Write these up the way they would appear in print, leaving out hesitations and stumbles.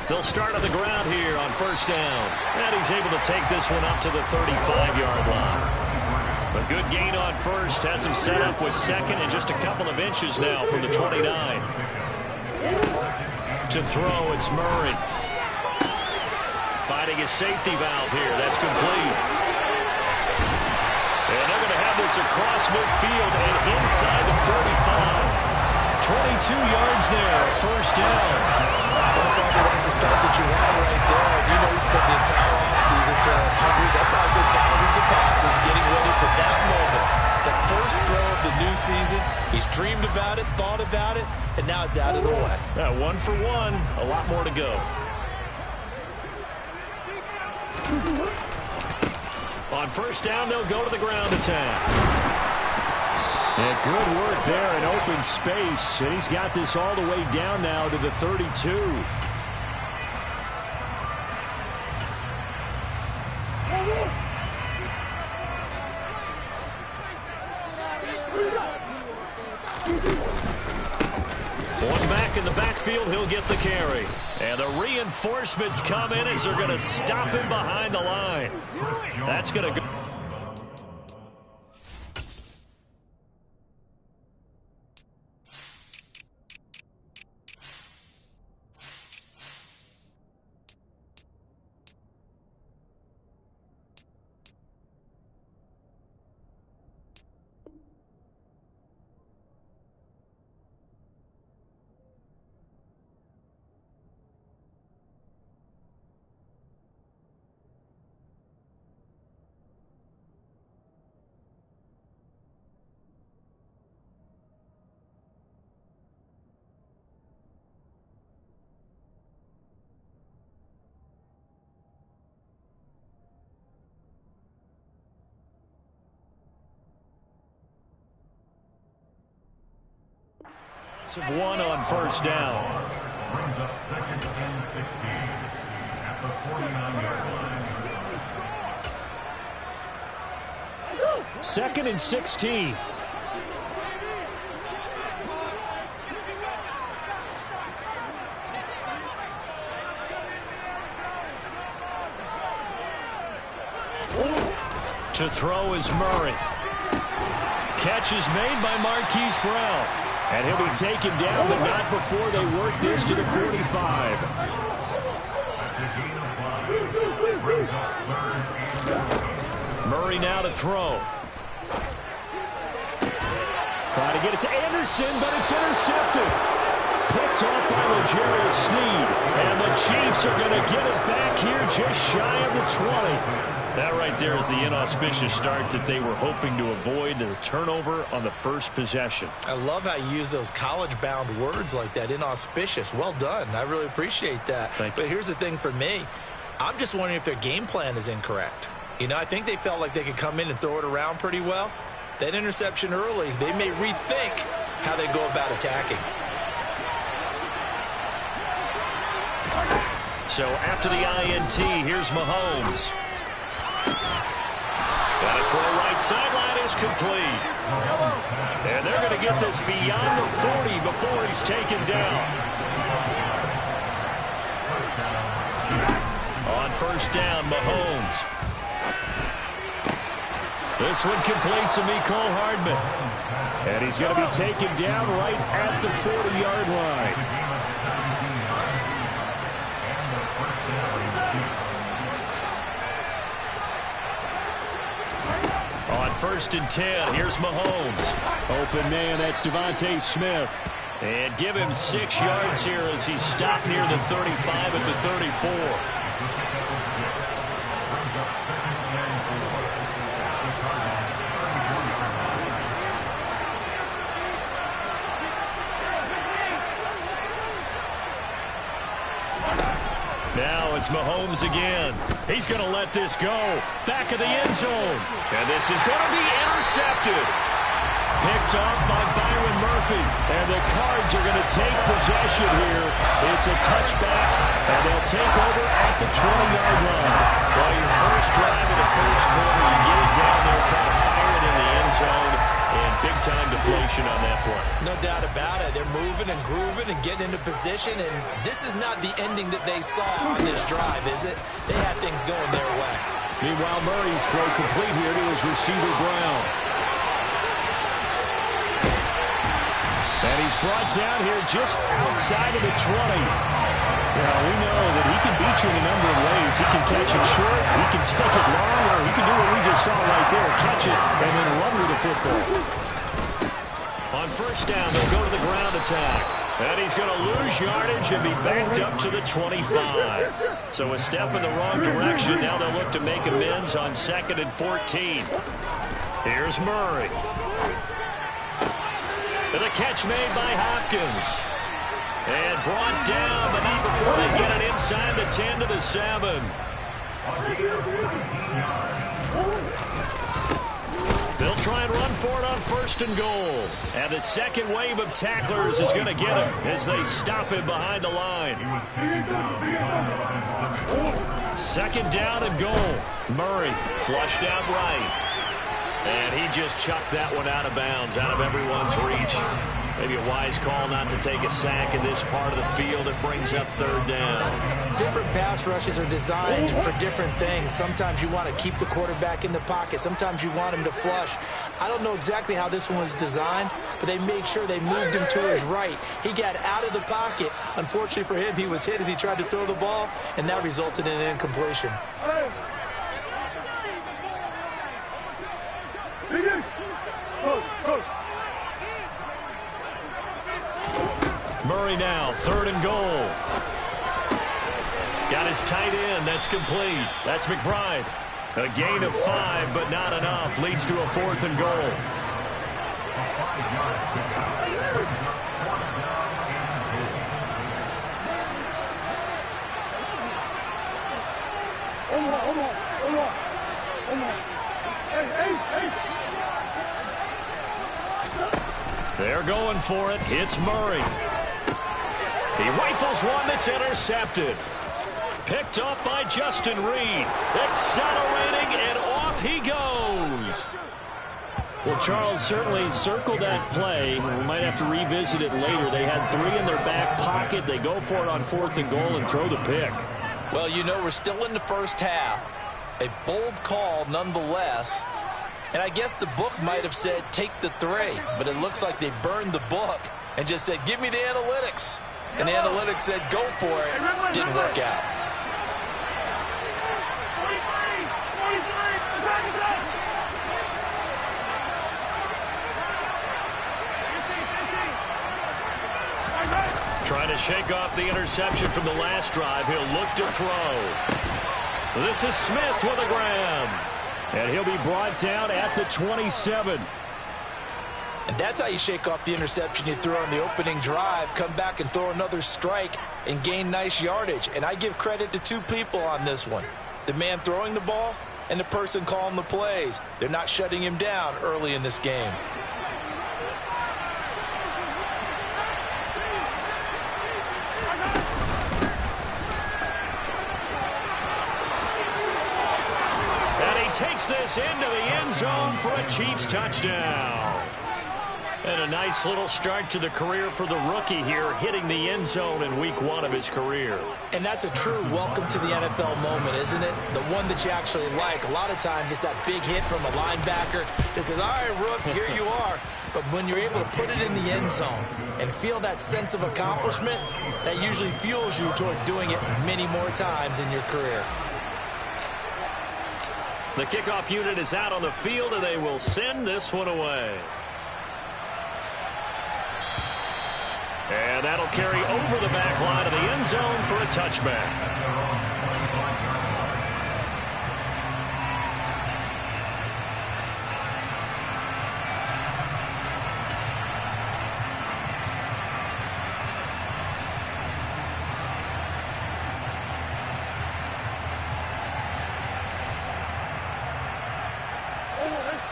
They'll start on the ground here on first down. And he's able to take this one up to the 35-yard line. A good gain on first. Has him set up with second and just a couple of inches now from the 29. To throw, it's Murray. Finding his safety valve here. That's complete. And they're going to have this across midfield and inside the 35. 22 yards there, first down. Well, probably that's the start that you want right there. And you know he's spent the entire offseason throwing hundreds, I'd probably say thousands of passes, getting ready for that moment. The first throw of the new season. He's dreamed about it, thought about it, and now it's out of the way. Yeah, 1 for 1. A lot more to go. On first down, they'll go to the ground attack. And good work there in open space. And he's got this all the way down now to the 32. One back in the backfield, he'll get the carry. And the reinforcements come in as they're going to stop him behind the line. That's going to go. Of one on first down. Brings up second and 16 at the 49-yard line. Second and 16. To throw is Murray. Catch is made by Marquise Brown. And he'll be taken down, but not before they work this to the 45. Murray now to throw. Trying to get it to Anderson, but it's intercepted. Picked off by L'Jarius Sneed. And the Chiefs are going to get it back here just shy of the 20. That right there is the inauspicious start that they were hoping to avoid, the turnover on the first possession. I love how you use those college-bound words like that, inauspicious. Well done. I really appreciate that. But here's the thing for me. I'm just wondering if their game plan is incorrect. You know, I think they felt like they could come in and throw it around pretty well. That interception early, they may rethink how they go about attacking. So after the INT, here's Mahomes. Got to throw right sideline is complete. And they're going to get this beyond the 40 before he's taken down. On first down, Mahomes. This one complete to Mecole Hardman. And he's going to be taken down right at the 40-yard line. On first and 10, here's Mahomes. Open man, that's Devontae Smith. And give him 6 yards here as he's stopped near the 35 at the 34. Now it's Mahomes again. He's going to let this go. Back of the end zone. And this is going to be intercepted. Picked off by Byron Murphy. And the Cards are going to take possession here. It's a touchback. And they'll take over at the 20-yard line. Well, your first drive of the first quarter, you get it down there, try to fire it in the end zone. and big-time deflation on that play. No doubt about it. They're moving and grooving and getting into position, and this is not the ending that they saw on this drive, is it? They had things going their way. Meanwhile, Murray's throw complete here to his receiver, Brown. And he's brought down here just outside of the 20. Well, we know that he can beat you in a number of ways. He can catch it short, he can take it long, or he can do what we just saw right there, catch it and then run with the football. On first down, they'll go to the ground attack. And he's going to lose yardage and be backed up to the 25. So a step in the wrong direction. Now they'll look to make amends on 2nd and 14. Here's Murray. And the catch made by Hopkins. And brought down, but not before they get it inside the 10 to the 7. They'll try and run for it on 1st and goal. And the second wave of tacklers is going to get him as they stop him behind the line. 2nd down and goal. Murray flushed out right. And he just chucked that one out of bounds, out of everyone's reach. Maybe a wise call not to take a sack in this part of the field. It brings up 3rd down. Different pass rushes are designed for different things. Sometimes you want to keep the quarterback in the pocket. Sometimes you want him to flush. I don't know exactly how this one was designed, but they made sure they moved him to his right. He got out of the pocket. Unfortunately for him, he was hit as he tried to throw the ball, and that resulted in an incompletion. Murray now, 3rd and goal. Got his tight end. That's complete. That's McBride. A gain of 5, but not enough. Leads to a 4th and goal. They're going for it. Hits Murray. He rifles one that's intercepted. Picked up by Justin Reed. Accelerating, and off he goes. Well, Charles, certainly circle that play. We might have to revisit it later. They had 3 in their back pocket. They go for it on 4th and goal and throw the pick. Well, you know, we're still in the first half. A bold call nonetheless. And I guess the book might have said take the 3, but it looks like they burned the book and just said give me the analytics. And the analytics said go for it. Didn't work out. Trying to shake off the interception from the last drive. He'll look to throw. This is Smith with a grab. And he'll be brought down at the 27. And that's how you shake off the interception you threw on the opening drive. Come back and throw another strike and gain nice yardage. And I give credit to 2 people on this one. The man throwing the ball and the person calling the plays. They're not shutting him down early in this game. Takes this into the end zone for a Chiefs touchdown. And a nice little start to the career for the rookie here, hitting the end zone in week 1 of his career. And that's a true welcome to the NFL moment, isn't it? The one that you actually like. A lot of times it's that big hit from a linebacker that says, all right, Rook, here you are. But when you're able to put it in the end zone and feel that sense of accomplishment, that usually fuels you towards doing it many more times in your career. The kickoff unit is out on the field, and they will send this one away. And that'll carry over the back line of the end zone for a touchback.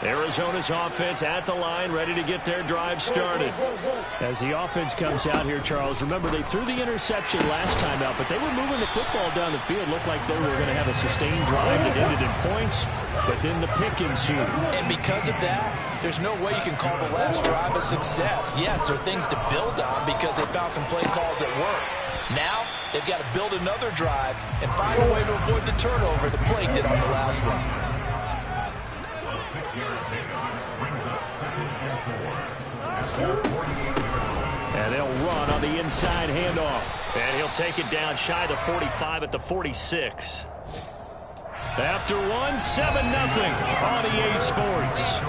Arizona's offense at the line, ready to get their drive started. As the offense comes out here, Charles, remember they threw the interception last time out, but they were moving the football down the field. Looked like they were going to have a sustained drive that ended in points, but then the pick ensued. And because of that, there's no way you can call the last drive a success. Yes, there are things to build on because they found some play calls that work. Now, they've got to build another drive and find a way to avoid the turnover the play did on the last one. A 6-yard pickup brings up 2nd and 4. And they'll run on the inside handoff. And he'll take it down shy of the 45 at the 46. After one, 7-0 on EA Sports.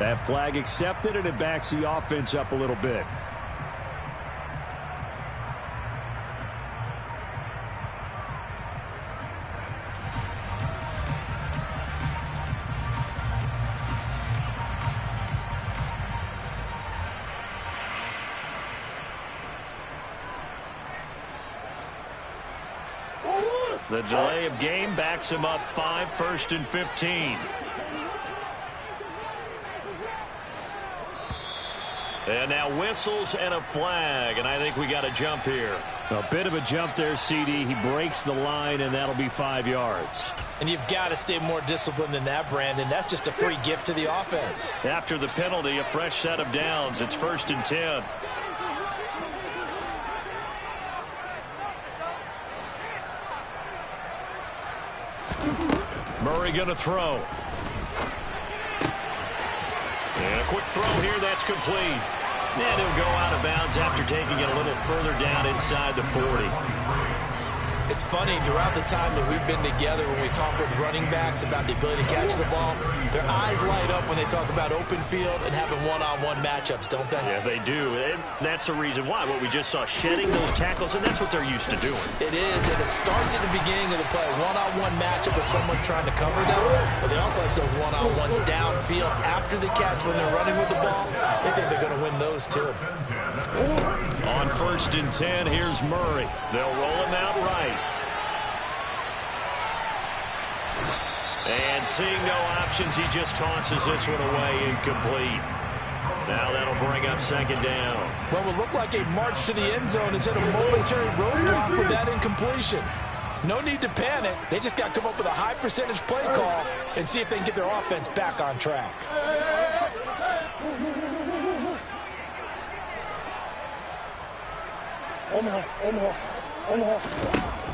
That flag accepted, and it backs the offense up a little bit. The delay of game backs him up 5, 1st and 15. And now whistles and a flag, and I think we got a jump here. A bit of a jump there, CD. He breaks the line, and that'll be 5 yards. And you've got to stay more disciplined than that, Brandon. That's just a free gift to the offense. After the penalty, a fresh set of downs. It's 1st and 10. Murray going to throw. And a quick throw here, that's complete. And he'll go out of bounds after taking it a little further down inside the 40. It's funny, throughout the time that we've been together, when we talk with running backs about the ability to catch the ball, their eyes light up when they talk about open field and having one-on-one matchups, don't they? Yeah, they do. And that's the reason why. What we just saw, shedding those tackles, and that's what they're used to doing. It is, and it starts at the beginning of the play. One-on-one matchup with someone trying to cover them, but they also like those one-on-ones downfield after the catch when they're running with the ball. They think they're going to win those, too. On 1st and 10, here's Murray. They'll roll him out right. And seeing no options, he just tosses this one away, incomplete. Now that'll bring up 2nd down. What would look like a march to the end zone is hit a momentary roadblock with that incompletion. No need to panic. They just got to come up with a high percentage play call and see if they can get their offense back on track.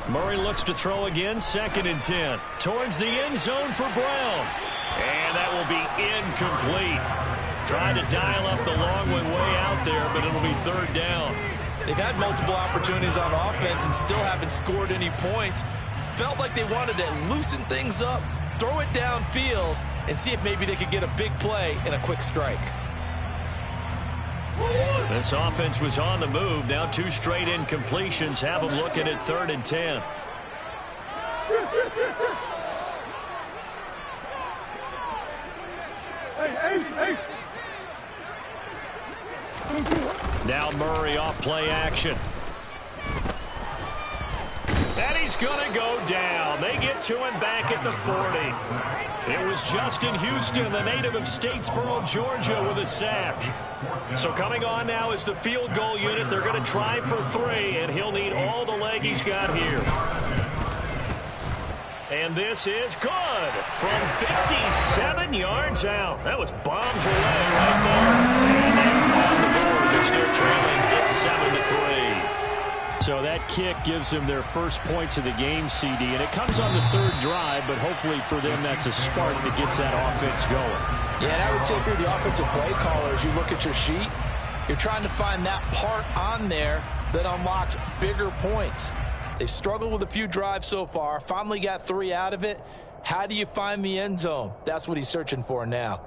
Murray looks to throw again, 2nd and 10. Towards the end zone for Brown. And that will be incomplete. Trying to dial up the long one way out there, but it'll be 3rd down. They've had multiple opportunities on offense and still haven't scored any points. Felt like they wanted to loosen things up, throw it downfield, and see if maybe they could get a big play and a quick strike. This offense was on the move. Now 2 straight incompletions have them looking at 3rd and 10. Now Murray off play action. And he's going to go down. They get to him back at the 40. It was Justin Houston, the native of Statesboro, Georgia, with a sack. So coming on now is the field goal unit. They're going to try for 3, and he'll need all the leg he's got here. And this is good from 57 yards out. That was bombs away right there. And they're on the board, but still trailing. It's 7-3. So that kick gives them their first points of the game, CD, and it comes on the third drive, but hopefully for them that's a spark that gets that offense going. Yeah, and I would say if you're the offensive play caller, as you look at your sheet, you're trying to find that part on there that unlocks bigger points. They've struggled with a few drives so far, finally got 3 out of it. How do you find the end zone? That's what he's searching for now.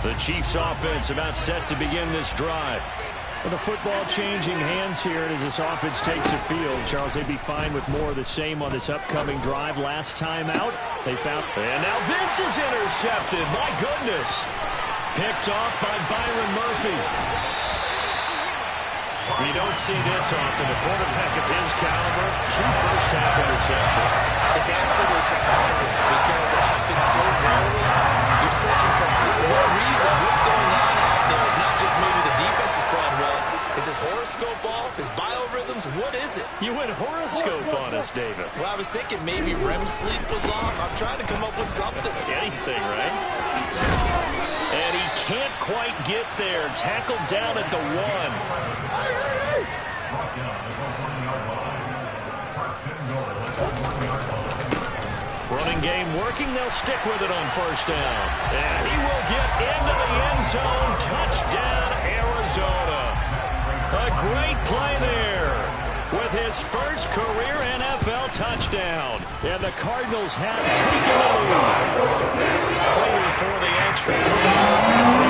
The Chiefs offense about set to begin this drive. With the football changing hands here as this offense takes the field. Charles, they'd be fine with more of the same on this upcoming drive. Last time out, they found... And now this is intercepted. My goodness. Picked off by Byron Murphy. We don't see this often. A quarterback of his caliber, 2 first-half interceptions. It's absolutely surprising because it happens so rarely. You're searching for what reason, what's going on out there. It's not just maybe the defense is playing well. Is his horoscope off? His biorhythms? What is it? You went horoscope on us, David. Well, I was thinking maybe REM sleep was off. I'm trying to come up with something. Anything, right? And he can't quite get there. Tackled down at the 1. Running game working. They'll stick with it on first down. And he will get into the end zone. Touchdown, Arizona. A great play there with his first career NFL touchdown. And the Cardinals have taken the lead. Prater for the extra point.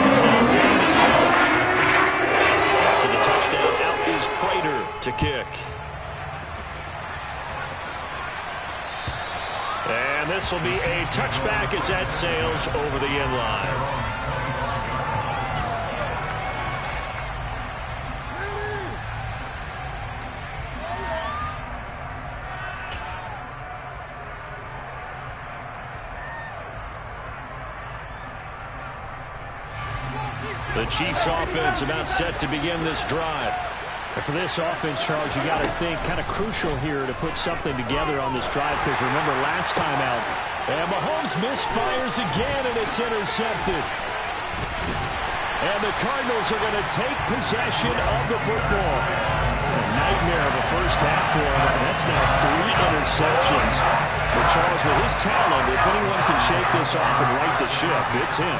It's now 10-7. After the touchdown, out is Prater to kick. And this will be a touchback as that sails over the end line. The Chiefs offense about set to begin this drive. And for this offense, Charles, you got to think kind of crucial here to put something together on this drive because remember last time out. And Mahomes misfires again and it's intercepted. And the Cardinals are going to take possession of the football. A nightmare of a first half for him. That's now 3 interceptions. But Charles, with his talent, if anyone can shake this off and right the ship, it's him.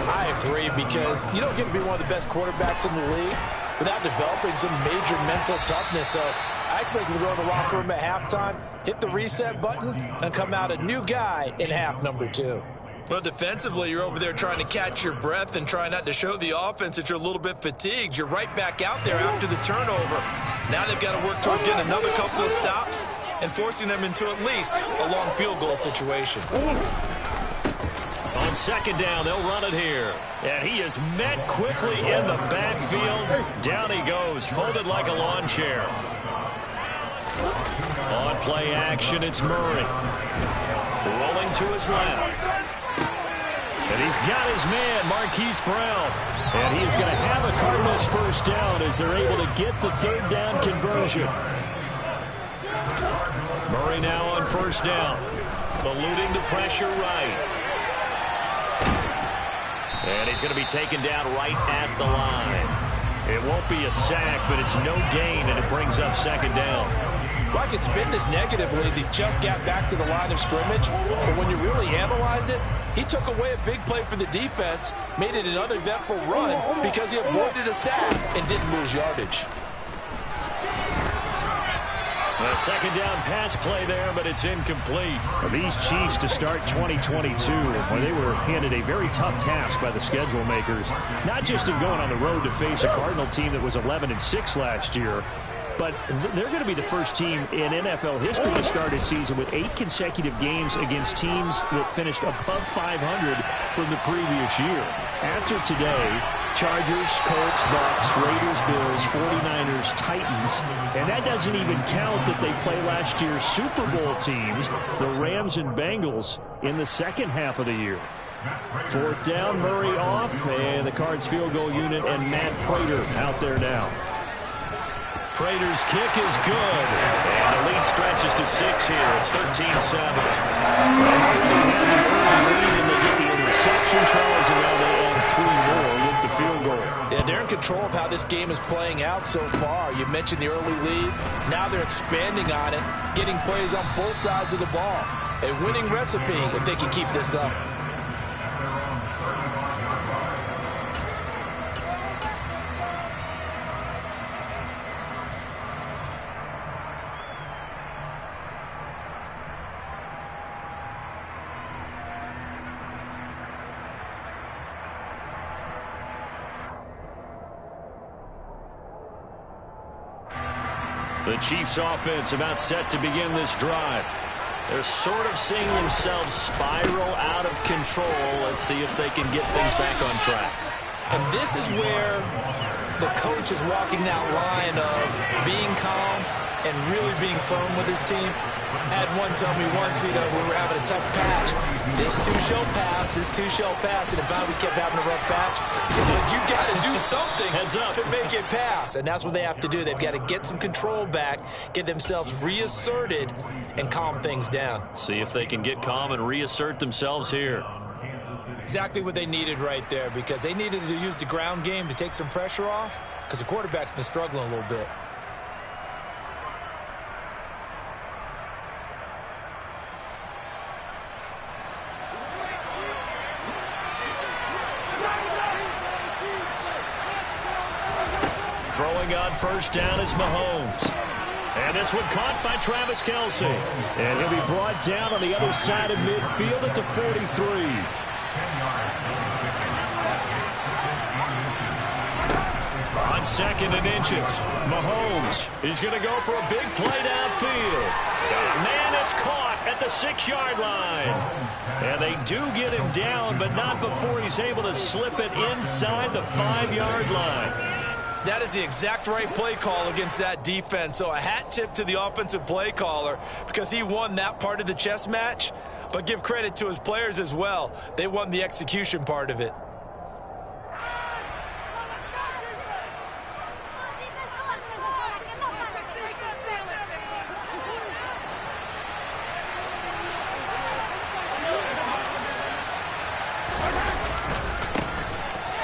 I agree because you don't get to be one of the best quarterbacks in the league without developing some major mental toughness. So I expect him to go in the locker room at halftime, hit the reset button, and come out a new guy in half number 2. Well, defensively, you're over there trying to catch your breath and try not to show the offense that you're a little bit fatigued. You're right back out there after the turnover. Now they've got to work towards getting another couple of stops and forcing them into at least a long field goal situation. On second down, they'll run it here. And he is met quickly in the backfield. Down he goes, folded like a lawn chair. On play action, it's Murray. Rolling to his left. And he's got his man, Marquise Brown. And he's going to have a Cardinals first down as they're able to get the third down conversion. Murray now on first down. Eluding the pressure right. And he's going to be taken down right at the line. It won't be a sack, but it's no gain, and it brings up second down. Well, I could spin this negatively as he just got back to the line of scrimmage. But when you really analyze it, he took away a big play for the defense, made it an uneventful run because he avoided a sack and didn't lose yardage. A second down pass play there, but it's incomplete. These Chiefs to start 2022, where they were handed a very tough task by the schedule makers, not just in going on the road to face a Cardinal team that was 11-6 last year, but they're going to be the first team in NFL history to start a season with 8 consecutive games against teams that finished above 500 from the previous year. After today, Chargers, Colts, Bucks, Raiders, Bills, 49ers, Titans, and that doesn't even count that they play last year's Super Bowl teams, the Rams and Bengals, in the second half of the year. Fourth down, Murray off, and the Cards field goal unit and Matt Prater out there now. Prater's kick is good, and the lead stretches to 6 here. It's 13-7. They already have the early lead, and they get the interception. interception, Charles, and now they add 3 more with the field goal. Yeah, they're in control of how this game is playing out so far. You mentioned the early lead. Now they're expanding on it, getting plays on both sides of the ball. A winning recipe if they can keep this up. The Chiefs offense about set to begin this drive. They're sort of seeing themselves spiral out of control. Let's see if they can get things back on track. And this is where the coach is walking that line of being calm and really being firm with his team. I had one tell me once, we were having a tough patch. This too shall pass, this too shall pass. And if we kept having a rough patch, he said, but you got to do something to make it pass. And that's what they have to do. They've got to get some control back, get themselves reasserted, and calm things down. See if they can get calm and reassert themselves here. Exactly what they needed right there, because they needed to use the ground game to take some pressure off, because the quarterback's been struggling a little bit. Throwing on first down is Mahomes. And this one caught by Travis Kelce. And he'll be brought down on the other side of midfield at the 43. On 2nd and inches, Mahomes is going to go for a big play downfield. Man, it's caught at the 6-yard line. And they do get him down, but not before he's able to slip it inside the 5-yard line. That is the exact right play call against that defense. So a hat tip to the offensive play caller, because he won that part of the chess match. But give credit to his players as well. They won the execution part of it.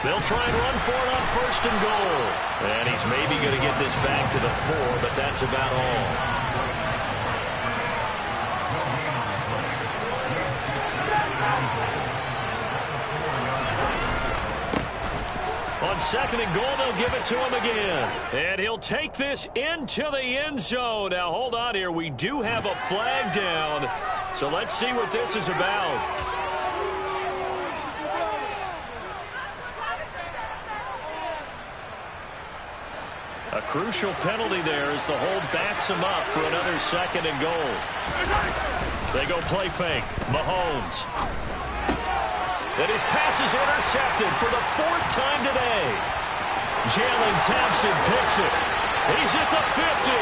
They'll try and run for it on 1st and goal. And he's maybe going to get this back to the 4, but that's about all. On 2nd and goal, they'll give it to him again. And he'll take this into the end zone. Now, hold on here. We do have a flag down. So let's see what this is about. A crucial penalty there as the hold backs him up for another 2nd and goal. They go play fake. Mahomes. And his pass is intercepted for the 4th time today. Jalen Thompson picks it. He's at the 50.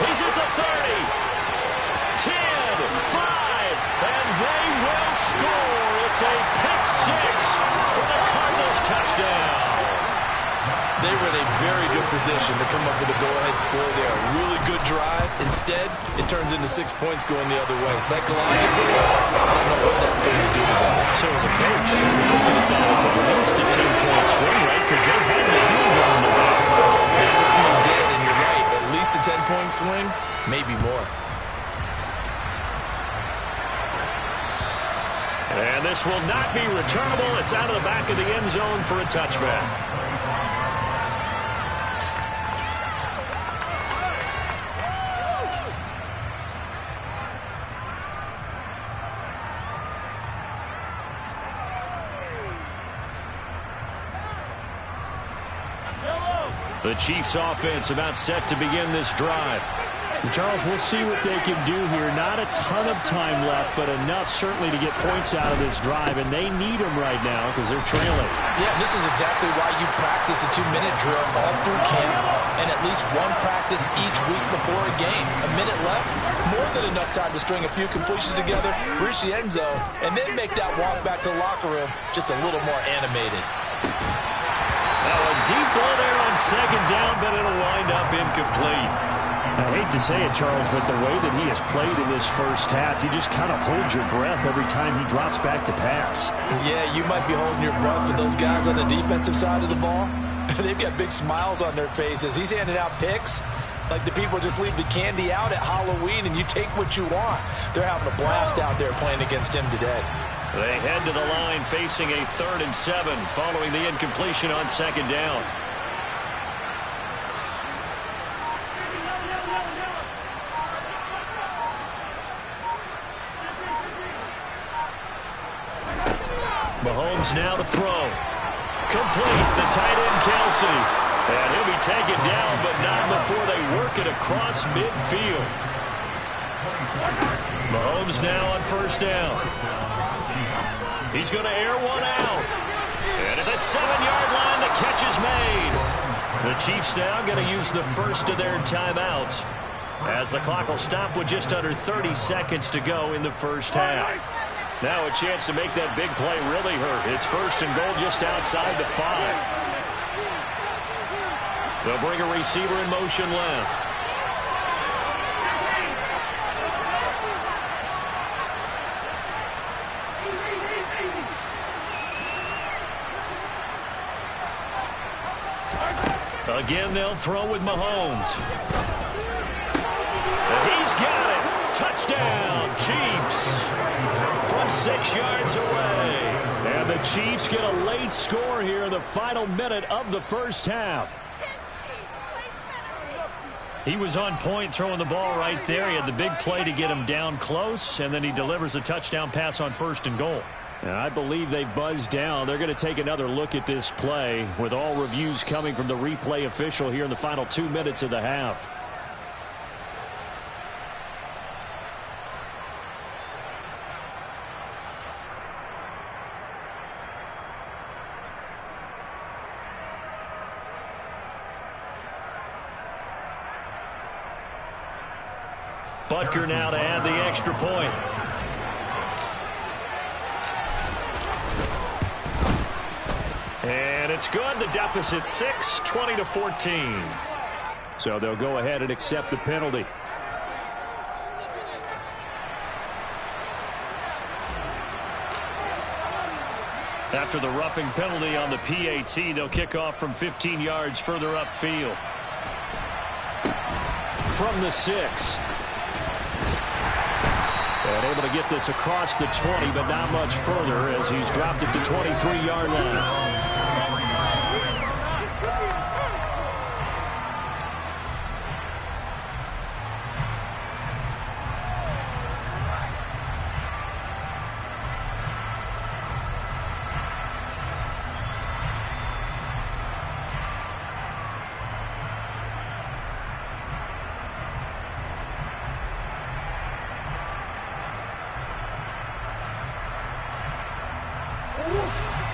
He's at the 30. 10, 5, and they will score. It's a pick 6 for the Cardinals touchdown. They were in a very good position to come up with a go-ahead score there. A really good drive. Instead, it turns into 6 points going the other way. Psychologically, I don't know what that's going to do to them. So as a coach, you're looking at that as at least a 10-point swing, right? Because they had the field goal in the back pocket. They certainly did, and you're right. At least a 10-point swing, maybe more. And this will not be returnable. It's out of the back of the end zone for a touchback. The Chiefs offense about set to begin this drive. And Charles, we'll see what they can do here. Not a ton of time left, but enough certainly to get points out of this drive, and they need them right now because they're trailing. Yeah, this is exactly why you practice a 2-minute drill all through camp and at least one practice each week before a game. A minute left, more than enough time to string a few completions together, reach the end zone, and then make that walk back to the locker room just a little more animated. Now a deep ball there on 2nd down, but it'll wind up incomplete. I hate to say it, Charles, but the way that he has played in this first half, you just kind of hold your breath every time he drops back to pass. Yeah, you might be holding your breath, but those guys on the defensive side of the ball, they've got big smiles on their faces. He's handing out picks like the people just leave the candy out at Halloween and you take what you want. They're having a blast out there playing against him today. They head to the line facing a 3rd and 7 following the incompletion on 2nd down. Mahomes now to throw. Complete. The tight end, Kelsey. And he'll be taken down, but not before they work it across midfield. Mahomes now on 1st down. He's going to air one out. And at the 7-yard line, the catch is made. The Chiefs now going to use the first of their timeouts, as the clock will stop with just under 30 seconds to go in the first half. Now a chance to make that big play really hurt. It's 1st and goal just outside the 5. They'll bring a receiver in motion left. Again, they'll throw with Mahomes. And he's got it. Touchdown, Chiefs. From 6 yards away. And the Chiefs get a late score here in the final minute of the first half. He was on point throwing the ball right there. He had the big play to get him down close, and then he delivers a touchdown pass on 1st and goal. And I believe they've buzzed down. They're going to take another look at this play, with all reviews coming from the replay official here in the final 2 minutes of the half. Butker now to add the extra point. And it's good. The deficit 6, 20-14. So they'll go ahead and accept the penalty. After the roughing penalty on the PAT, they'll kick off from 15 yards further upfield. From the 6. And able to get this across the 20, but not much further, as he's dropped it to 23-yard line.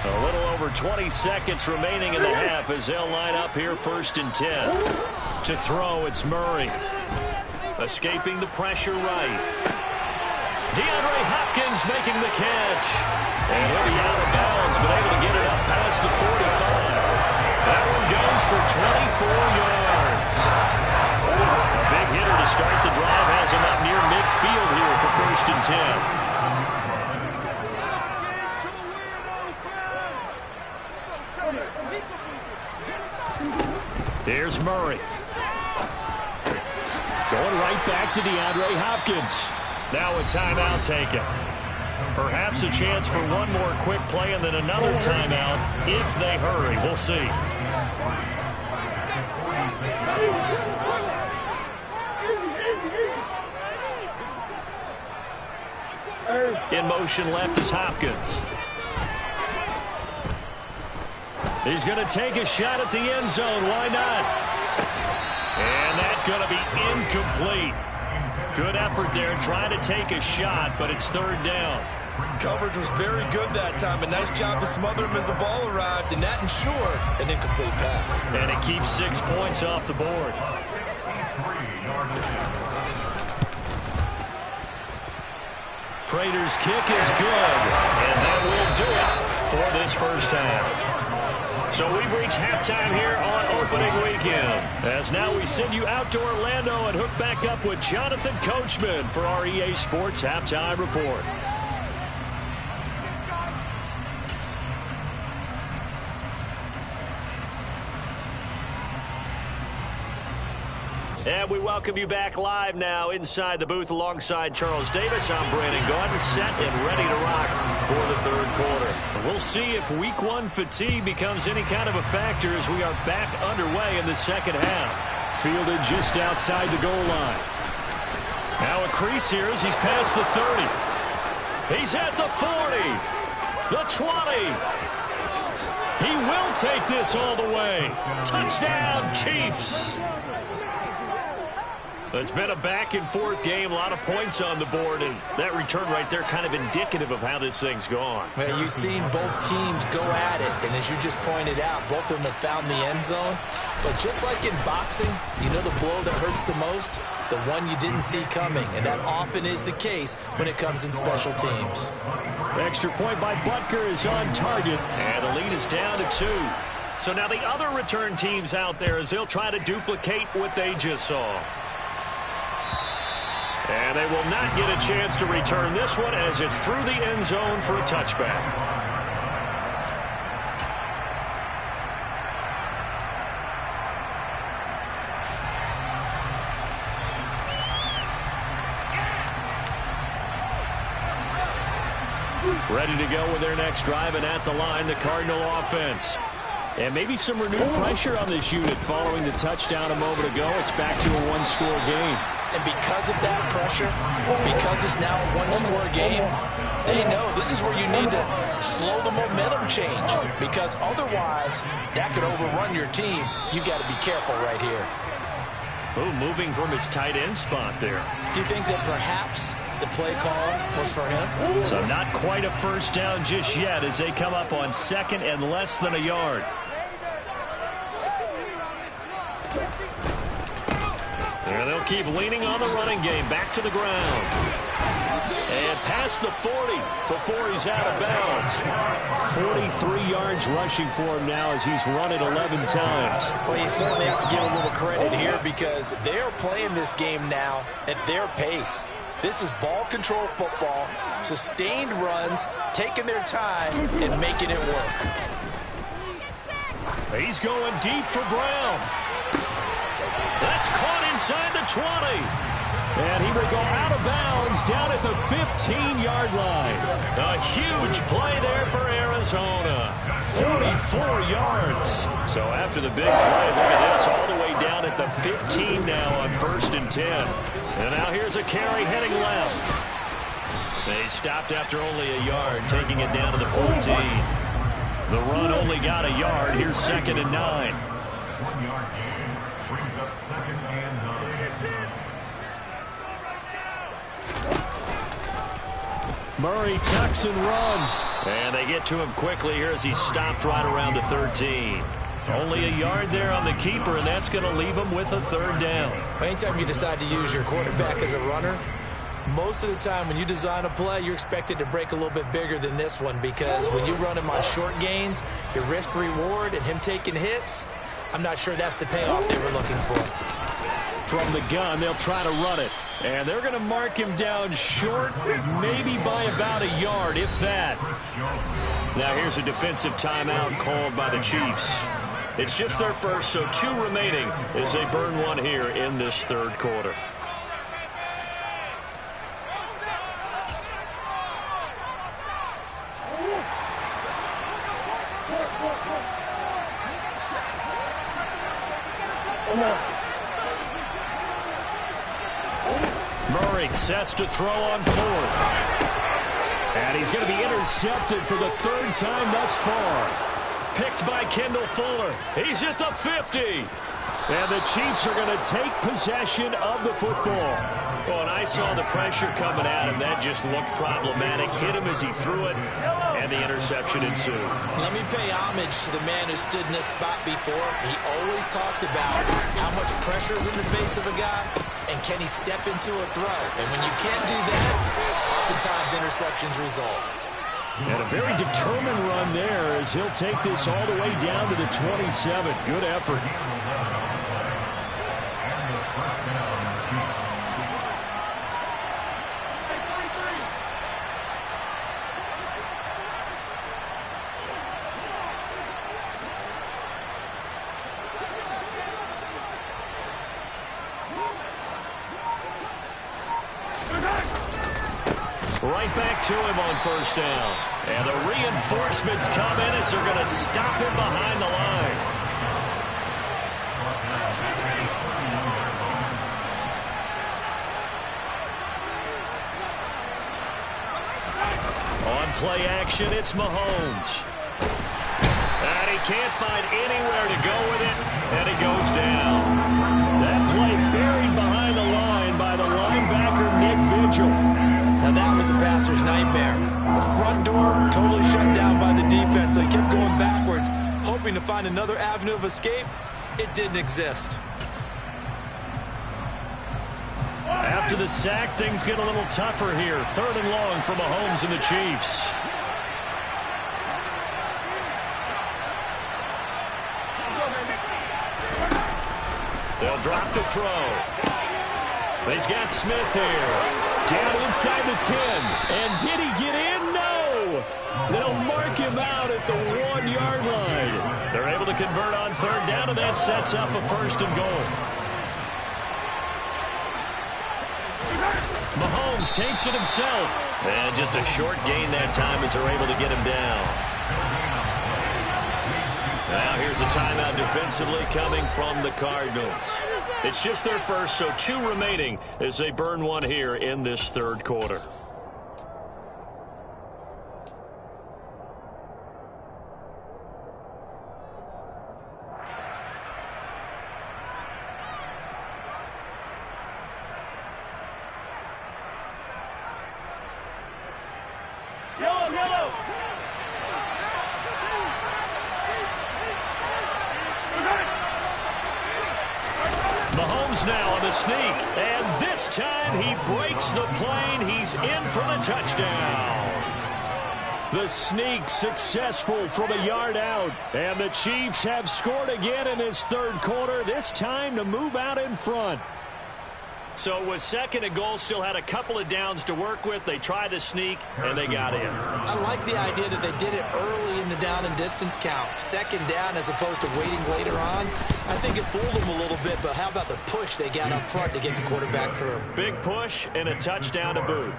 A little over 20 seconds remaining in the half as they'll line up here 1st and 10. To throw, it's Murray. Escaping the pressure right. DeAndre Hopkins making the catch. And he'll be out of bounds, but able to get it up past the 45. That one goes for 24 yards. A big hitter to start the drive has him up near midfield here for 1st and 10. Here's Murray. Going right back to DeAndre Hopkins. Now a timeout taken. Perhaps a chance for one more quick play and then another timeout if they hurry. We'll see. In motion left is Hopkins. He's going to take a shot at the end zone. Why not? And that's going to be incomplete. Good effort there trying to take a shot, but it's 3rd down. Coverage was very good that time. A nice job to smother him as the ball arrived, and that ensured an incomplete pass. And it keeps 6 points off the board. Prater's kick is good, and that will do it for this first half. So we've reached halftime here on opening weekend. As now we send you out to Orlando and hook back up with Jonathan Coachman for our EA Sports Halftime Report. And we welcome you back live now inside the booth alongside Charles Davis. I'm Brandon Gaudin, set and ready to rock for the third quarter. We'll see if week one fatigue becomes any kind of a factor as we are back underway in the second half. Fielded just outside the goal line. Now a crease here as he's past the 30. He's at the 40. The 20. He will take this all the way. Touchdown, Chiefs. It's been a back-and-forth game, a lot of points on the board, and that return right there kind of indicative of how this thing's gone. Well, you've seen both teams go at it, and as you just pointed out, both of them have found the end zone. But just like in boxing, you know the blow that hurts the most? The one you didn't see coming, and that often is the case when it comes in special teams. Extra point by Butker is on target, and the lead is down to 2. So now the other return teams out there as they'll try to duplicate what they just saw. And they will not get a chance to return this one as it's through the end zone for a touchback. Ready to go with their next drive, and at the line, the Cardinal offense. And maybe some renewed pressure on this unit following the touchdown a moment ago. It's back to a one-score game. And because of that pressure, because it's now a one-score game, they know this is where you need to slow the momentum change. Because otherwise, that could overrun your team. You've got to be careful right here. Oh, moving from his tight end spot there. Do you think that perhaps the play call was for him? So not quite a first down just yet as they come up on second and less than a yard. And they'll keep leaning on the running game. Back to the ground. And past the 40 before he's out of bounds. 43 yards rushing for him now as he's run it 11 times. Well, you certainly have to give a little credit here because they're playing this game now at their pace. This is ball control football, sustained runs, taking their time and making it work. He's going deep for Brown. That's caught inside the 20. And he will go out of bounds down at the 15-yard line. A huge play there for Arizona. 44 yards. So after the big play, look at this, all the way down at the 15 now on 1st and 10. And now here's a carry heading left. They stopped after only a yard, taking it down to the 14. The run only got a yard. Here's 2nd and 9. 1-yard gain brings up 2nd and 9. Murray tucks and runs. And they get to him quickly here as he stopped right around the 13. Only a yard there on the keeper, and that's going to leave him with a 3rd down. Anytime you decide to use your quarterback as a runner, most of the time when you design a play, you're expected to break a little bit bigger than this one because when you run him on short gains, your risk-reward and him taking hits, I'm not sure that's the payoff they were looking for. From the gun, they'll try to run it. And they're going to mark him down short, maybe by about a yard, if that. Now here's a defensive timeout called by the Chiefs. It's just their first, so 2 remaining as they burn one here in this 3rd quarter. Murray sets to throw on 4th. And he's going to be intercepted for the 3rd time thus far. Picked by Kendall Fuller. He's at the 50. And the Chiefs are going to take possession of the football. Well, and I saw the pressure coming at him. That just looked problematic. Hit him as he threw it, and the interception ensued. Let me pay homage to the man who stood in this spot before. He always talked about how much pressure is in the face of a guy, and can he step into a throw. And when you can't do that, oftentimes interceptions result. And a very determined run there as he'll take this all the way down to the 27. Good effort. Right back to him on first down. And the reinforcements come in as they're going to stop him behind the line. On play action, it's Mahomes. And he can't find anywhere to go with it, and it goes down. That play buried behind the line by the linebacker, Nick Vigil. Now that was a passer's nightmare. The front door totally shut down by the defense, so he kept going backwards, hoping to find another avenue of escape. It didn't exist. After the sack, things get a little tougher here. 3rd and long for Mahomes and the Chiefs. They'll drop the throw. He's got Smith here. Down inside the 10. And did he get in? No. They'll mark him out at the 1-yard line. They're able to convert on 3rd down, and that sets up a 1st and goal. Mahomes takes it himself. And just a short gain that time as they're able to get him down. Now here's a timeout defensively coming from the Cardinals. It's just their first, so 2 remaining as they burn one here in this 3rd quarter. Yellow. Mahomes now on the sneak, and this time he breaks the plane. He's in for the touchdown. The sneak successful from a yard out, and the Chiefs have scored again in this 3rd quarter, this time to move out in front. So it was 2nd and goal, still had a couple of downs to work with. They tried the sneak, and they got in. I like the idea that they did it early in the down and distance count. 2nd down as opposed to waiting later on. I think it fooled them a little bit, but how about the push they got up front to get the quarterback through? Big push and a touchdown to boot.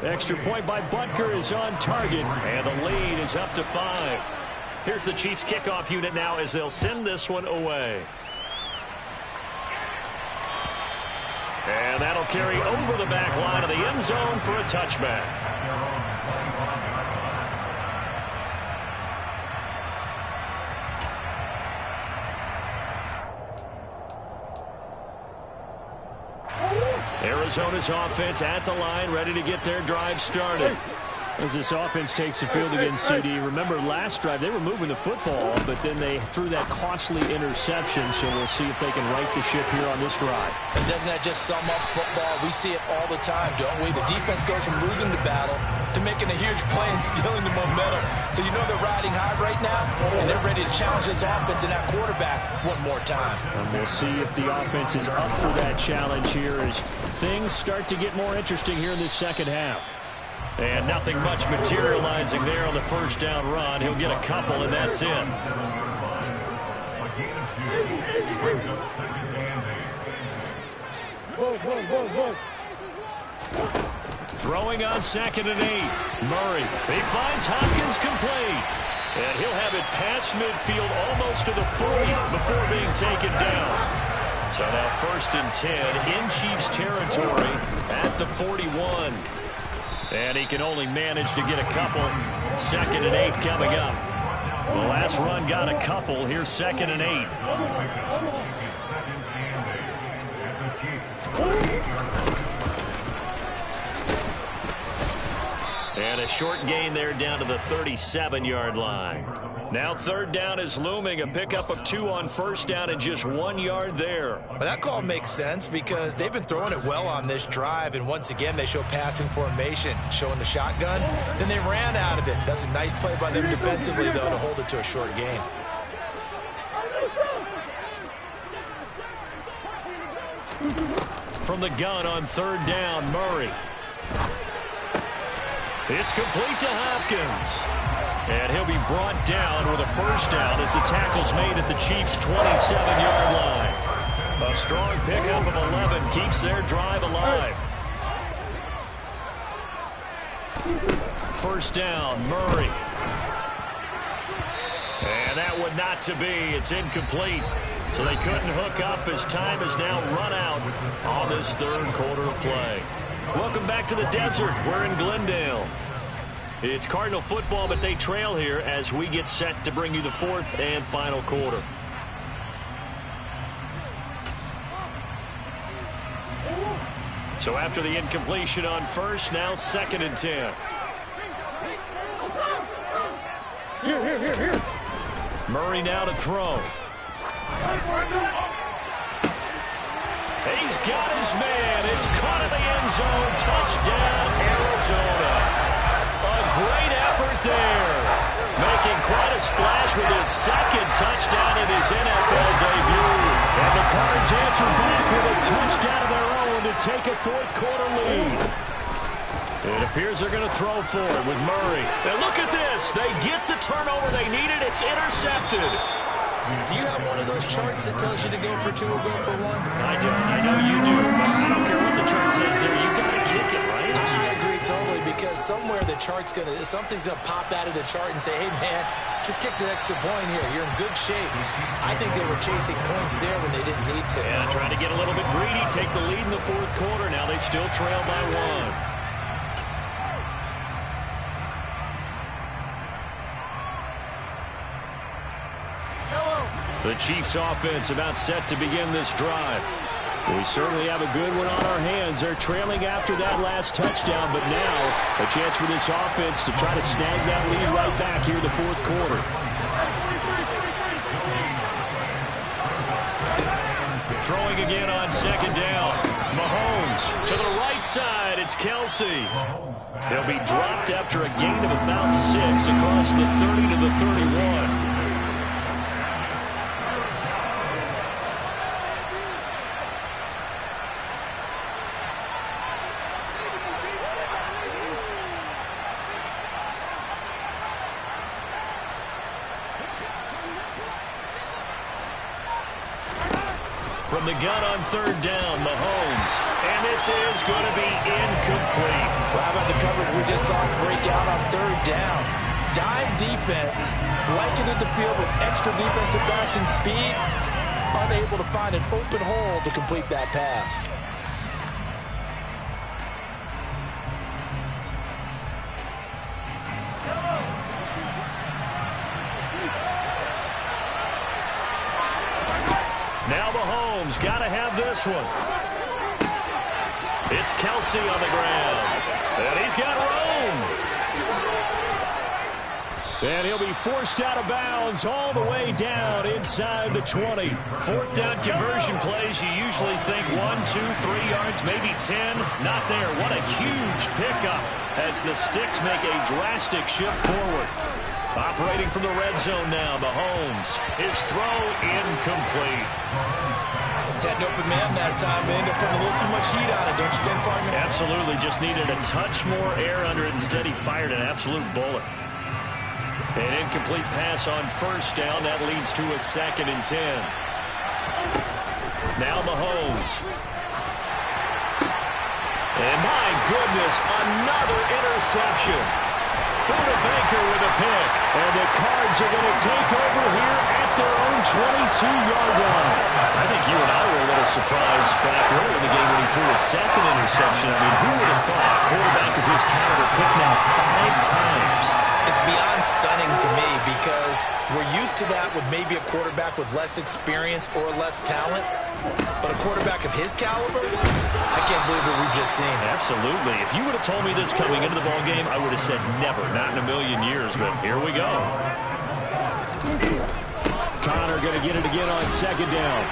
Extra point by Butker is on target, and the lead is up to 5. Here's the Chiefs kickoff unit now as they'll send this one away. And that'll carry over the back line of the end zone for a touchback. Arizona's offense at the line, ready to get their drive started. As this offense takes the field against CD, remember last drive they were moving the football, but then they threw that costly interception, so we'll see if they can right the ship here on this drive. And doesn't that just sum up football? We see it all the time, don't we? The defense goes from losing the battle to making a huge play and stealing the momentum. So you know they're riding high right now, and they're ready to challenge this offense and that quarterback one more time. And we'll see if the offense is up for that challenge here as things start to get more interesting here in this 2nd half. And nothing much materializing there on the 1st down run. He'll get a couple, and that's it. Throwing on 2nd and 8. Murray. He finds Hopkins complete. And he'll have it past midfield almost to the 40 before being taken down. So now 1st and 10 in Chiefs territory at the 41. And he can only manage to get a couple. 2nd and 8 coming up. The last run got a couple. Here's 2nd and 8. And a short gain there down to the 37-yard line. Now third down is looming. A pickup of 2 on first down and just 1 yard there. Well, that call makes sense because they've been throwing it well on this drive, and once again they show passing formation, showing the shotgun. Then they ran out of it. That's a nice play by them defensively, though, to hold it to a short gain. From the gun on third down, Murray. It's complete to Hopkins. And he'll be brought down with a first down as the tackle's made at the Chiefs' 27-yard line. A strong pickup of 11 keeps their drive alive. First down, Murray. And that one not to be. It's incomplete. So they couldn't hook up as time has now run out on this third quarter of play. Welcome back to the desert. We're in Glendale. It's Cardinal football, but they trail here as we get set to bring you the fourth and final quarter. So after the incompletion on first, now 2nd and 10. Murray now to throw. He's got his man. It's caught in the end zone. Touchdown, Arizona. A great effort there. Making quite a splash with his 2nd touchdown in his NFL debut. And the Cards answer back with a touchdown of their own to take a fourth quarter lead. It appears they're going to throw for it with Murray. And look at this. They get the turnover they needed. It's intercepted. Do you have one of those charts that tells you to go for 2 or go for 1? I don't. I know you do, but I don't care what the chart says there. You got to kick it, right? I agree totally, because somewhere the chart's something's gonna pop out of the chart and say, hey man, just kick the extra point here. You're in good shape. I think they were chasing points there when they didn't need to. Yeah, trying to get a little bit greedy, take the lead in the fourth quarter. Now they still trail by 1. The Chiefs offense about set to begin this drive. We certainly have a good one on our hands. They're trailing after that last touchdown, but now a chance for this offense to try to snag that lead right back here in the fourth quarter. Throwing again on 2nd down. Mahomes to the right side. It's Kelsey. He'll be dropped after a gain of about 6 across the 30 to the 31. From the gun on third down, Mahomes. And this is going to be incomplete. Well, how about the coverage we just saw break out on third down? Dime defense, blanketed the field with extra defensive backs and speed, unable to find an open hole to complete that pass. Now Mahomes got to have this one. It's Kelsey on the ground. And he's got room. And he'll be forced out of bounds all the way down inside the 20. Fourth down conversion plays, you usually think 1, 2, 3 yards, maybe 10. Not there. What a huge pickup as the Sticks make a drastic shift forward. Operating from the red zone now, Mahomes. His throw incomplete. Had an open man that time, but ended up putting a little too much heat on it, don't you think, partner? Absolutely. Just needed a touch more air under it. Instead, he fired an absolute bullet. An incomplete pass on first down. That leads to a 2nd and 10. Now Mahomes. And my goodness, another interception. Buda Baker with a pick. And the Cards are going to take over here at their own 22-yard line. I think you and I were a little surprised back earlier in the game when he threw a 2nd interception. I mean, who would have thought? Quarterback of his caliber picked now 5 times. It's beyond stunning to me because we're used to that with maybe a quarterback with less experience or less talent. But a quarterback of his caliber, I can't believe what we've just seen. Absolutely. If you would have told me this coming into the ballgame, I would have said never, not in a million years. But here we go. Connor going to get it again on second down.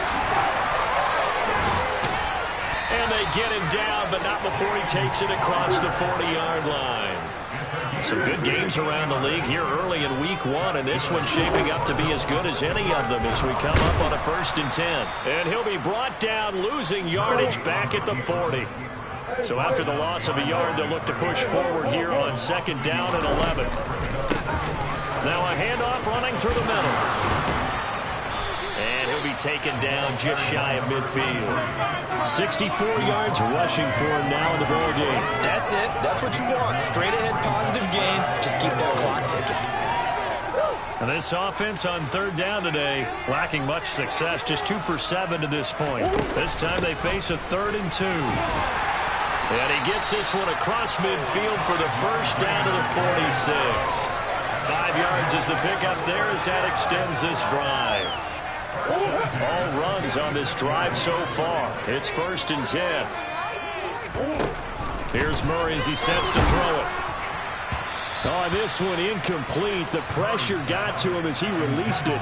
And they get him down, but not before he takes it across the 40-yard line. Some good games around the league here early in week 1, and this one's shaping up to be as good as any of them as we come up on a 1st and 10. And he'll be brought down, losing yardage back at the 40. So after the loss of a yard, they'll look to push forward here on 2nd down and 11. Now a handoff running through the middle. And he'll be taken down just shy of midfield. 64 yards rushing for him now in the ball game. That's it. That's what you want. Straight ahead positive gain. Just keep that clock ticking. And this offense on 3rd down today, lacking much success. Just 2 for 7 to this point. This time they face a 3rd and 2. And he gets this one across midfield for the 1st down to the 46. 5 yards is the pickup there as that extends this drive. All runs on this drive so far. It's 1st and 10. Here's Murray as he sets to throw it. Oh, this one incomplete. The pressure got to him as he released it.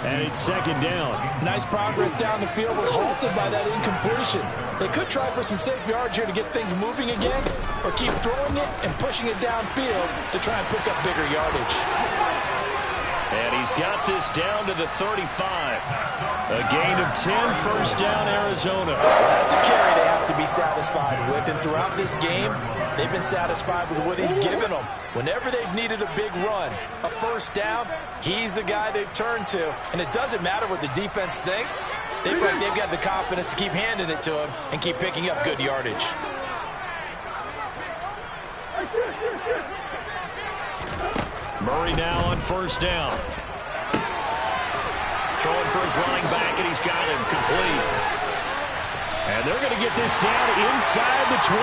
And it's 2nd down. Nice progress down the field was halted by that incompletion. They could try for some safe yards here to get things moving again, or keep throwing it and pushing it downfield to try and pick up bigger yardage. And he's got this down to the 35. A gain of 10, 1st down, Arizona. That's a carry they have to be satisfied with, and throughout this game, they've been satisfied with what he's given them. Whenever they've needed a big run, a 1st down, he's the guy they've turned to. And it doesn't matter what the defense thinks. They've got the confidence to keep handing it to him and keep picking up good yardage. Murray now on 1st down. Throwing for his running back, and he's got him complete. And they're going to get this down inside the 20.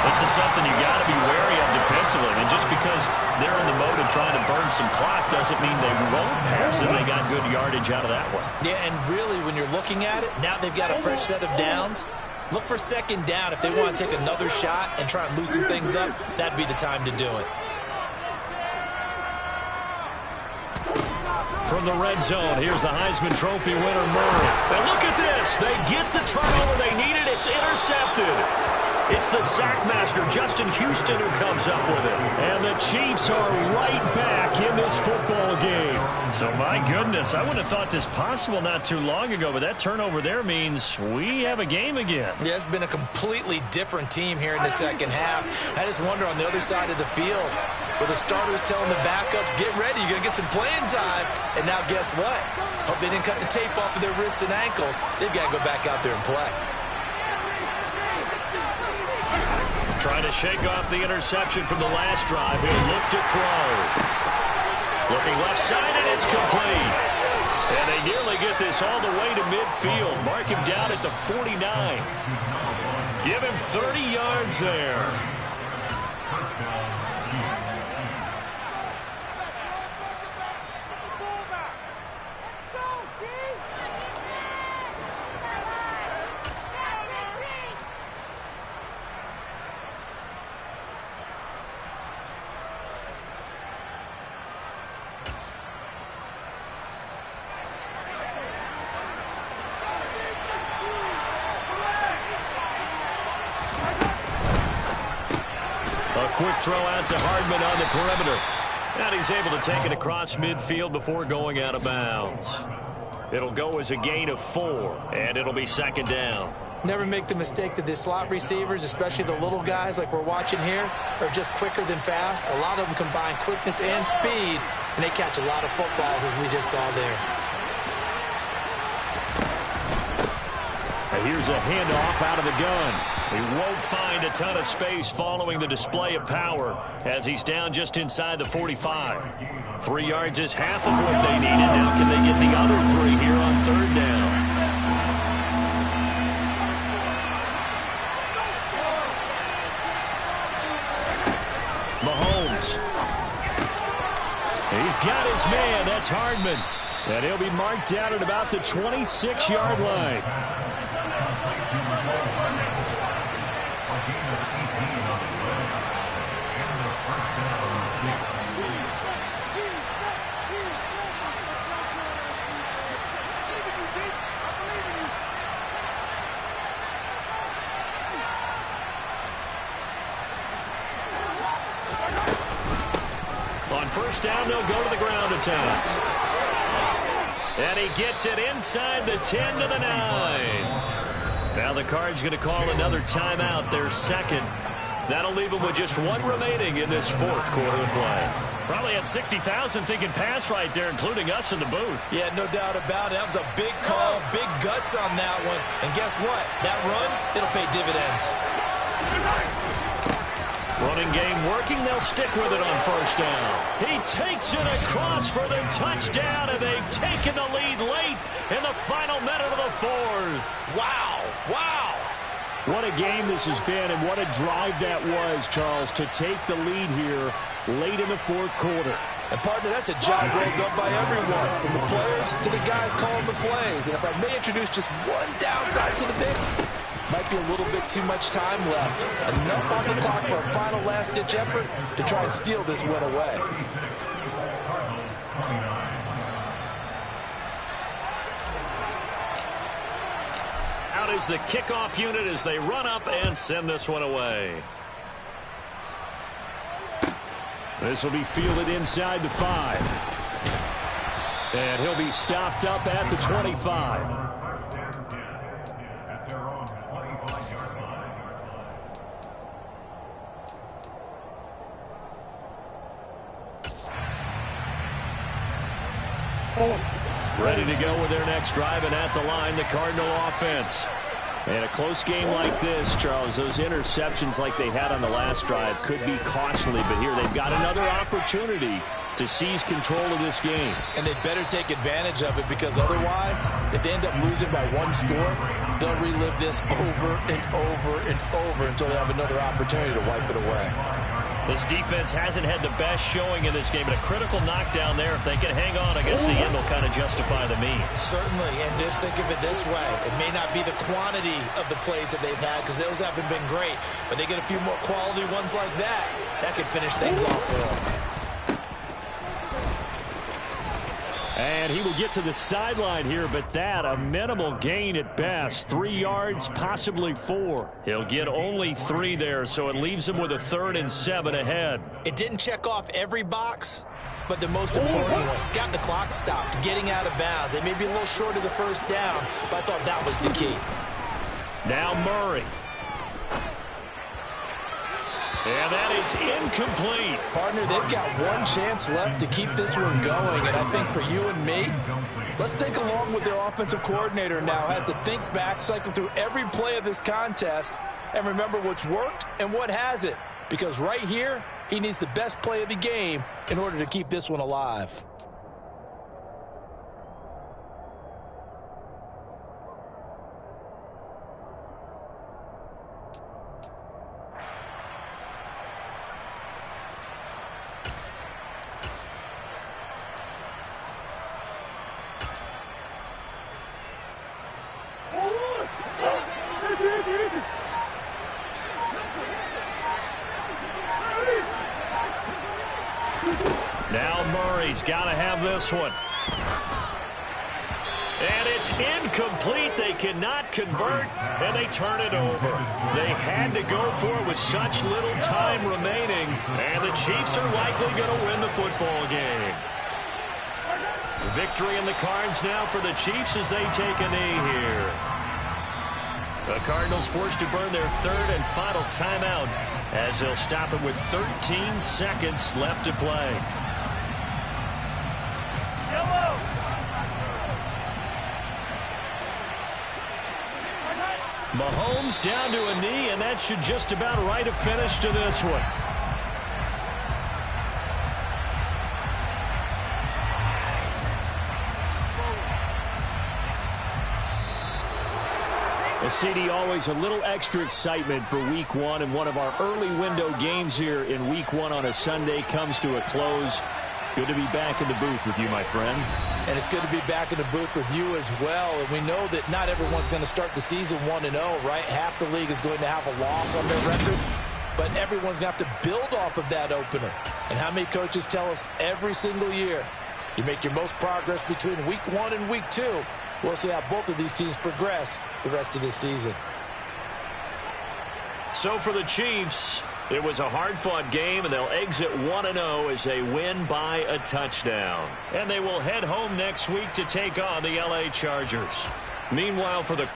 This is something you got to be wary of defensively. And just because they're in the mode of trying to burn some clock doesn't mean they won't pass it. They got good yardage out of that one. Yeah, and really, when you're looking at it, now they've got a fresh set of downs. Look for 2nd down. If they want to take another shot and try and loosen things up, that'd be the time to do it. From the red zone, here's the Heisman Trophy winner, Murray. And look at this. They get the turnover they needed. It's intercepted. It's the sackmaster, Justin Houston, who comes up with it. And the Chiefs are right back in this football game. So, my goodness, I wouldn't have thought this possible not too long ago, but that turnover there means we have a game again. Yeah, it's been a completely different team here in the 2nd half. I just wonder on the other side of the field, with the starters telling the backups, get ready, you're going to get some playing time. And now guess what? Hope they didn't cut the tape off of their wrists and ankles. They've got to go back out there and play. Trying to shake off the interception from the last drive. He'll look to throw. Looking left side, and it's complete. And they nearly get this all the way to midfield. Mark him down at the 49. Give him 30 yards there. Quick throw out to Hardman on the perimeter. And he's able to take it across midfield before going out of bounds. It'll go as a gain of 4, and it'll be 2nd down. Never make the mistake that the slot receivers, especially the little guys like we're watching here, are just quicker than fast. A lot of them combine quickness and speed, and they catch a lot of footballs, as we just saw there. And here's a handoff out of the gun. He won't find a ton of space following the display of power as he's down just inside the 45. 3 yards is half of what they needed. Now can they get the other 3 here on 3rd down? Mahomes. He's got his man. That's Hardman. And he'll be marked down at about the 26-yard line. first down, they'll go to the ground attack. And he gets it inside the 10 to the 9. Now the Cards going to call another timeout, their second. That'll leave them with just one remaining in this fourth quarter of play. Probably had 60,000 thinking pass right there, including us in the booth. Yeah, no doubt about it. That was a big call, big guts on that one. And guess what? That run, it'll pay dividends. Running game working. They'll stick with it on first down. He takes it across for the touchdown, and they've taken the lead late in the final minute of the fourth. Wow, wow. What a game this has been, and what a drive that was, Charles, to take the lead here late in the fourth quarter. And, partner, that's a job well done by everyone, from the players to the guys calling the plays. And if I may introduce just one downside to the mix, might be a little bit too much time left. Enough on the clock for a final last-ditch effort to try and steal this win away. Out is the kickoff unit as they run up and send this one away. This will be fielded inside the 5. And he'll be stopped up at the 25. Ready to go with their next drive, and at the line, the Cardinal offense. And a close game like this, Charles, those interceptions like they had on the last drive could be costly, but here they've got another opportunity to seize control of this game. And they better take advantage of it, because otherwise, if they end up losing by one score, they'll relive this over and over and over until they have another opportunity to wipe it away. This defense hasn't had the best showing in this game, but a critical knockdown there. If they can hang on, I guess the end will kind of justify the means. Certainly, and just think of it this way. It may not be the quantity of the plays that they've had, because those haven't been great, but they get a few more quality ones like that. That could finish things off for them. And he will get to the sideline here, but that a minimal gain at best. 3 yards, possibly 4. He'll get only 3 there, so it leaves him with a 3rd and 7 ahead. It didn't check off every box, but the most important one, got the clock stopped, getting out of bounds. They may be a little short of the first down, but I thought that was the key. Now Murray. And that is incomplete. Partner, they've got one chance left to keep this one going, and I think for you and me, let's think along with their offensive coordinator now. Has to think back, cycle through every play of this contest, and remember what's worked and what hasn't. Because right here, he needs the best play of the game in order to keep this one alive. Now Murray's got to have this one. And it's incomplete. They cannot convert, and they turn it over. They had to go for it with such little time remaining, and the Chiefs are likely going to win the football game. Victory in the cards now for the Chiefs as they take a knee here. The Cardinals forced to burn their 3rd and final timeout as they'll stop it with 13 seconds left to play. Mahomes down to a knee, and that should just about write a finish to this one. Well, CD, always a little extra excitement for Week 1, and one of our early window games here in Week 1 on a Sunday comes to a close. Good to be back in the booth with you, my friend. And it's good to be back in the booth with you as well. And we know that not everyone's going to start the season 1-0, right? Half the league is going to have a loss on their record. But everyone's got to build off of that opener. And how many coaches tell us every single year, you make your most progress between Week 1 and Week 2. We'll see how both of these teams progress the rest of this season. So for the Chiefs, It was a hard-fought game, and they'll exit 1-0 as they win by a touchdown. And they will head home next week to take on the LA Chargers. Meanwhile, for the